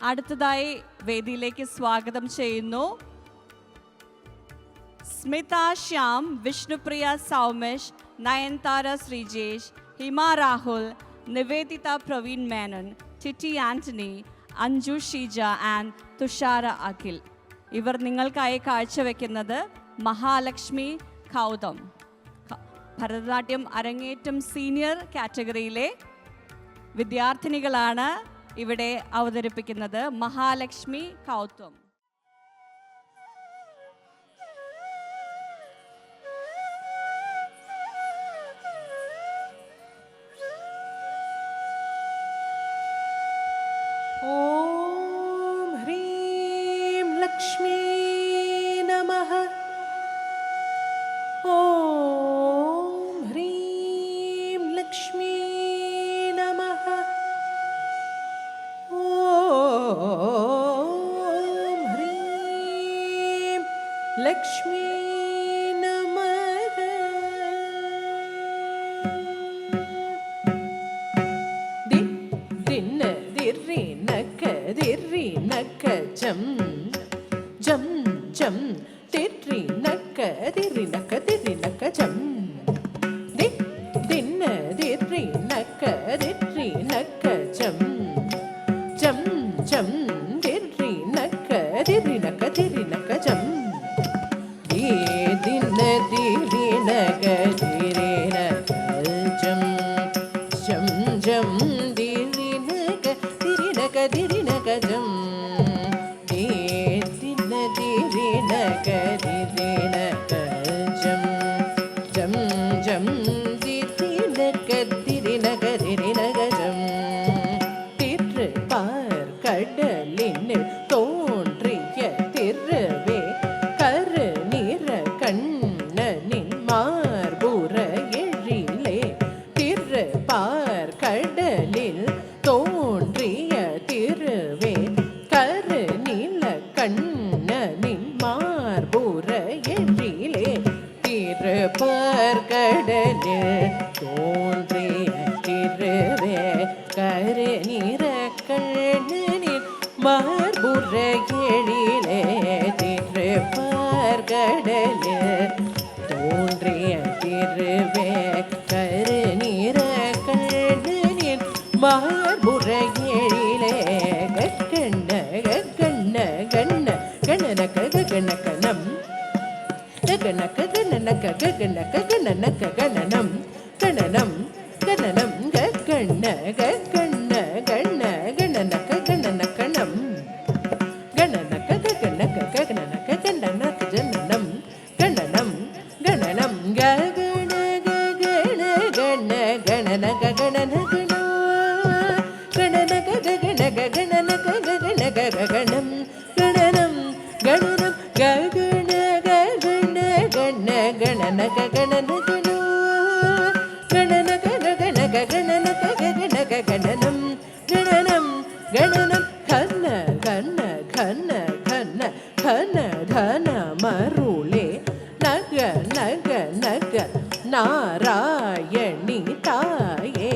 അടുത്തതായി വേദിയിലേക്ക് സ്വാഗതം ചെയ്യുന്നു സ്മിത ശ്യാം, വിഷ്ണുപ്രിയ സൗമേഷ്, നയൻതാര ശ്രീജേഷ്, ഹിമ രാഹുൽ, നിവേദിത പ്രവീൺ മേനൻ, ടിറ്റി ആന്റണി, അഞ്ജു ഷീജ ആൻഡ് തുഷാര അഖിൽ. ഇവർ നിങ്ങൾക്കായി കാഴ്ചവെക്കുന്നത് മഹാലക്ഷ്മി കൗതം. ഭരതനാട്യം അരങ്ങേറ്റം സീനിയർ കാറ്റഗറിയിലെ വിദ്യാർത്ഥിനികളാണ് ഇവിടെ അവതരിപ്പിക്കുന്നത് മഹാലക്ഷ്മി കൗതം. ഓം ഹ്രീം ലക്ഷ്മീ നമഃ. ഓം ഹ്രീം ലക്ഷ്മീ നമഃ. ഓം ഹ്രീം ലക്ഷ്മീ നമഃ. ദി ദിന്ന ദിറി നക്ക ദിറി നക്ക ജം ജം ജം ദിറി നക്ക ദിറി നക്ക ദിറി നക്ക ജം. ദി ദിന്ന ദിറി നക്ക ദിറി നക്ക ജം ജം ജം ദിറി നക്ക ദിറി നക്ക ദിറി നക്ക ജം. ദി ദിന്ന ദിറി നക്ക ദിറി നക്ക ജം ജം ജം ദിറി നക്ക ദിറി നക്ക ദിറി നക്ക ജം. ദി ദിന്ന ദിറി നക്ക ദിറി നക്ക ജം ജം ജം ദിറി നക്ക ദിറി നക്ക ദിറി നക്ക ജം. திரு பார் கடலினில் தோன்றிய திருவே கரு நிற கண்ணனின் மார்புற எழிலே. திரு பார் கடலில் தோன்றிய திருவே கரு நில கண்ணனின் மார்புற எழிலே. திரு பார் கடலில் தோன்றிய திருவே கரு நிற கண்ணனின் மார்புற எழிலே. திரு பார் கடலில் தோன்றிய திருவே கரு நிற கண்ணனின் மார்புற எழிலே. கண்ண கண்ண கண்ண கண்ணனக்க கண்ணக்கணம் கண்ணக்க கண்ணனக்க கண்ணக்க கண்ணனக்க கண்ணனம் கண்ணனம் கண்ணனம் கண்ண கண்ண கண்ண கண்ணனக்க கண்ணனக்கணம் கண்ணனக்க கண்ணக்க கண்ணனக்க கண்ணனக்க ஜனனம் கண்ணனம் கண்ணனம் கண கண கண கணனக கணனகணோ கணனக கணக கணனக கணக கணம் கணனம் கணனம் கண கண கண கணனக கணனகணோ கணனக கணக கணனக கணக கணனம் கணனம் கணனம் கண்ண கண்ண கண்ண கண்ண கண்ண தன மருளே நக நக நக நாராயணி தாயே.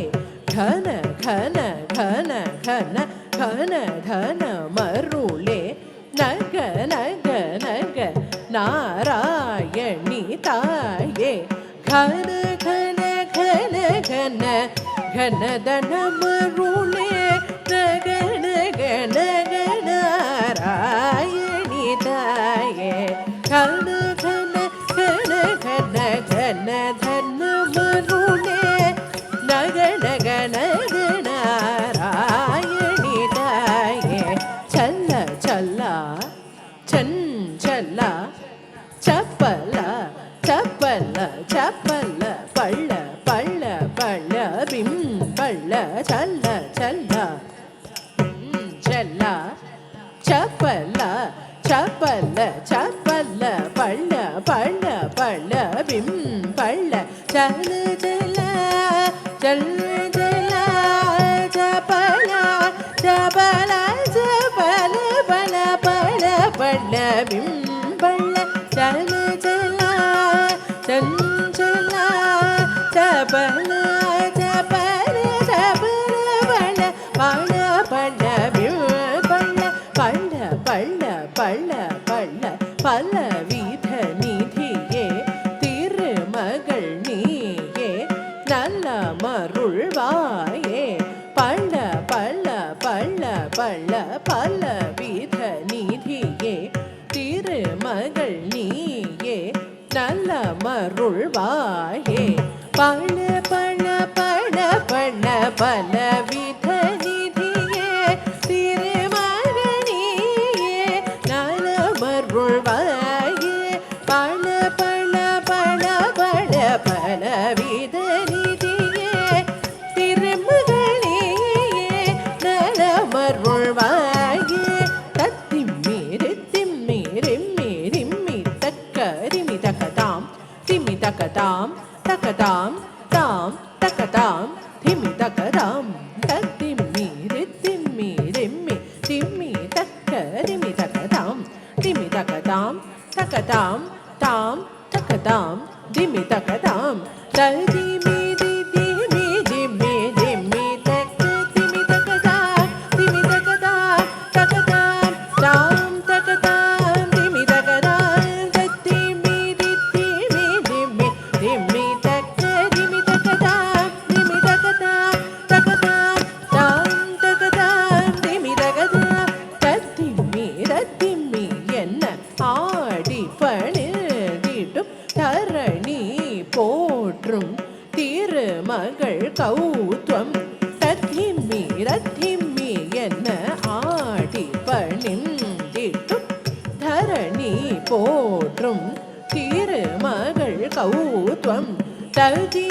கன கன கன கன கன தன மருளே நக நக நக நாராயணி தாயே. கன கன கன கன கன தன மருளே நக நக நக நாராயணி தாயே. கன கன கன கன கன தன மருளே நக நக நக நாராயணி தாயே. சல்ல சல்லா சஞ்சலா சப்பல சப்பல சப்பல பள்ள பள்ள பள்ள பிம் பள்ள சல்ல சல்லா சல்லா சப்பல சப்பல சப்பல பள்ள பள்ள பள்ள பிம் பள்ள சல்ல சல்ல சல்ல சல்ல சப்பல சப்பல சப்பல பல பல பள்ள பிம் பள்ள சல்ல சல்ல சஞ்சல சப்பல சப்பல சப்பல பள்ள பள்ள பள்ள பிம் பள்ள பள்ள பள்ள பல வித நிதியே திருமகள் நீயே நல்ல மருள்வாயே பல பல பல பல பல வித நிதியே திருமகள் நீயே நல்ல மருள்வாயே பல பல பல பல பல வித நிதியே திருமகள் நீயே நல்ல மருள்வாயே தத்திம்மீரி திம்மீரி மீரி மீ தக்கரிமி தக்கதாம் திமி தக்கதாம் தக்கதாம் தாம் தக்கதாம் திமி தக்கதாம் தத்திம்மீரி திம்மீரி மீ திம்மி தக்கரிமி தக்கதாம் திமி தக்கதாம் தக்கதாம் தாம் தக்கதாம் திமி தக்கதாம் ததி மீதி திமி திமி திமி தக்க திமி தக்கதாம் திமி தக்கதாம் தக்கதாம் தாம் தக்கதாம் திமி தக்கதாம் தத்தி மீதி திமி திமி திமி தக்க திமி தக்கதாம் திமி தக்கதாம் தக்கதாம் தாம் தக்கதாம் திமி தக்கதாம் தத்தி மீ என்ன ஆடி பணிதிடும் தரணி போற்றும் திருமகள் கௌத்வம் தத்திம்மி ரத்திம்மி என்ன ஆடி பணிந்திடும் தரணி போற்றும் திருமகள் கௌத்வம் ததி